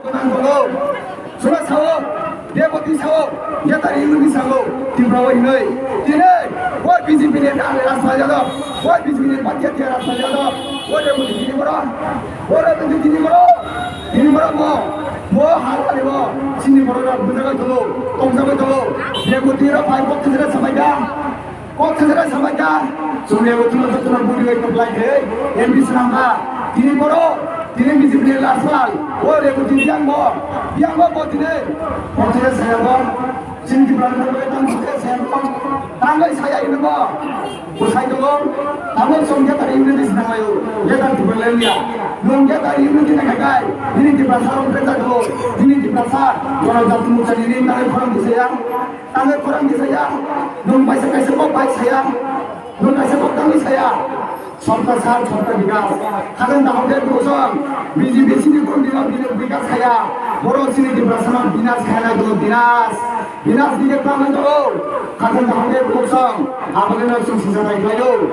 Surat sahur, dia putih sahur, dia tadi ini sahur, timbawa ini. Buat biji biji rasa jatuh, buat biji biji pakai dia rasa jatuh. Buat dia putih ini berapa? Buat dia putih ini berapa? Mau hal kali mau, sini berapa? Betul dulu, tongsak dulu. Dia putih apa? Kau terus sampai dah. Kau terus sampai dah. Sudah betul budi itu belai. Yang bisa nampak, ini berapa? Ini biji biji rasa. Buat dia putih yang mau putih saya bang, sini di belakang saya bang, tanggai saya ini bang, usai dulu, tanggai songnya tadi ini di sana ayo, dia kan di Berlania, nongnya tadi ini di negara, ini di pasar orang kerja dulu, ini di pasar, orang jatuh muka ini tanggai kurang di saya, nong baik saya, nong tanggai saya. Sampai saat sampai bigas, kadang dah hampir kosong. Biji sini pun bigas saya. Boros sini di bersama binas saya dulu binas di depan dulu. Kadang dah hampir kosong. Apa yang langsung sisa naik kayu.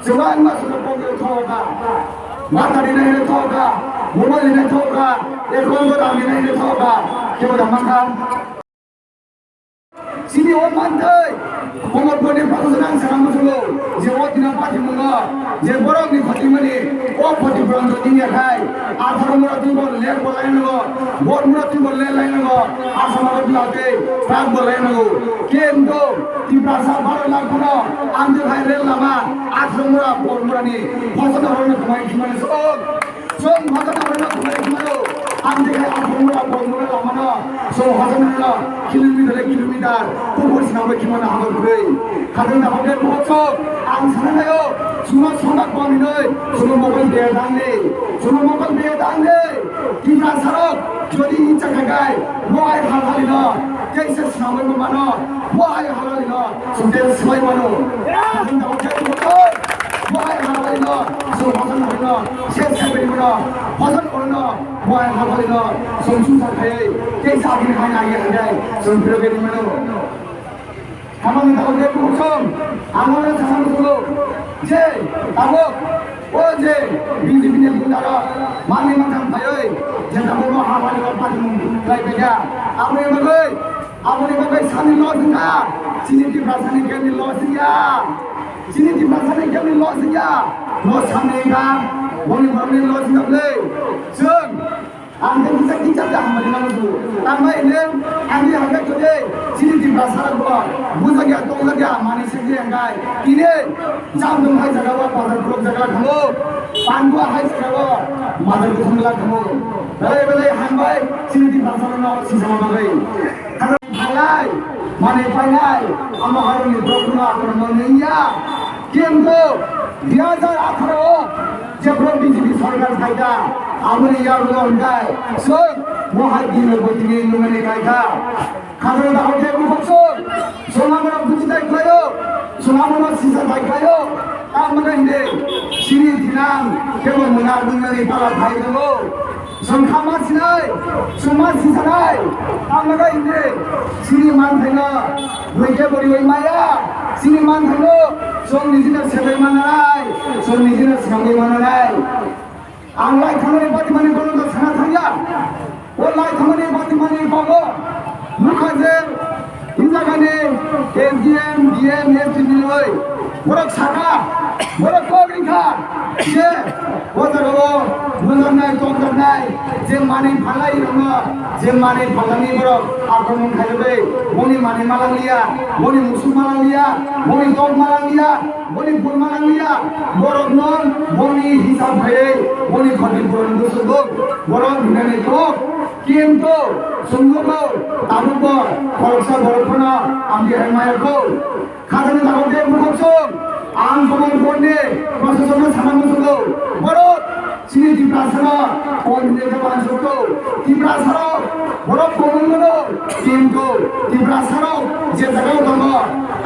Jangan masuk ke pondok toga. Mata di naik toga, mobil di naik toga, ekonomi di naik toga. Kita dah makan. Sini orang mantai, orang boleh pasang serang musuh. Jawab tidak pasti menga. Jawab ni pasti mani. Oh pasti berang tu tinggal hai. Asal mula tu boleh boleh nago. Bor mula tu boleh nago. Asal mula tu lagi. Rag boleh nago. Kendo di perasaan baru lagu na. Anjir hai rel lama. Asal mula bor mula ni. Pasal orang nak main gimana so. So pasal orang nak main gimana. Anjir hai asal mula bor mula lama na. So pasal mula kilometer. Pukul senama gimana hamil beri. Kadang dah hamil bocor. Angsa na yo. Semua sonak bom ini. Semua mobil beredang ni. Kita sarap. Jadi incak kagai. Wahai hal-hal ini. Kaisa senama mana. Wahai hal-hal ini. Sudah selai mana. Kadang dah hamil bocor. Wahai hal-hal ini. Semua hasan hal ini. Saya beri mana. Hasan orang. Wahai hal-hal ini. Semua susah kaya. Kaisa akhir hanya ayat. Semua beri mana. Kamu tahu dia kosong, amalnya sama dulu. J, tahu? Oh J, biji bundara, mana macam bayoi, jangan kamu hafal lepas mulai kerja. Apa yang bagai sani loss enggak? Sini di pasar kami loss ya. Loss sani enggak? Boleh loss enggak boleh. Jeng. Anda bisa kicap dah macam tu. Tambah ini, anda agak tu deh. Sini di pasar gua, bukan dia tong lagi, mana sih dia enggak? Ini jam dong hai jaga gua, pasar gua jaga kamu. Pangua hai jaga gua, pasar gua jaga kamu. Beli hambai, sini di pasar nak sisa magai. Kalau halai, mana halai, ama harus ni berguna kerana কিন্তু 2018 যেপ্রো BJP সরকার থাকা আমরা ইয়ার লঙ্কায় সব মহাদিনের গতিকে লুমেনে গায়কা কারণ আমাকে বলছন সোনামরা বুঝতাই কয়ো সোনামরা সিসা তাই কয়ো আমরা হিন্দে সিরি দিনাম কেবল মনার বুনারি পালা ভাই দেবো সংখ্যামা সিনাই সমাজ সিসানাই আমরা হিন্দে সিরি মান থাইনা বইকে বড়ি ওই মায়া সিরি মান থাইনো সব নিজের সেবাই মানাই সব নিজের সঙ্গে মানাই আল্লাহ খামারে বাতি মানে কোনো তো ছানা থাইয়া ও লাই খামারে বাতি মানে পাবো মুখাজে ইন্দাগানে এসডিএম ডিএম এসডিএম লই বড় ছাকা বড় কোগরিখা যে ওদারো বুঝনাই তন্দনাই যে মানে ভালাই রঙ যে মানে ভালানি বড় আক্রমণ খাইবে মনি মানে মালালিয়া মনি মুসুল মালালিয়া মনি দল মালালিয়া মনি ফুল মালালিয়া বড় নন মনি হিসাব ভাই মনি খতি পূরণ দুসব বড় ভিনানি তো কিন্তু সুন্দর তাবুক খরচা বড়পনা আমি হেমায়কো খাজানা দাবতে মুখছম আন সমান করনে প্রশাসন সামান্য বড় সিনি ত্রিপ্রাসারা পঞ্চায়েত পাঁচশত ত্রিপ্রাসারা বড় প্রবন্ধ কিন্তু ত্রিপ্রাসারা যে জায়গায় দল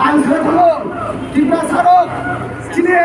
আনসার দল ত্রিপ্রাসারা চিনে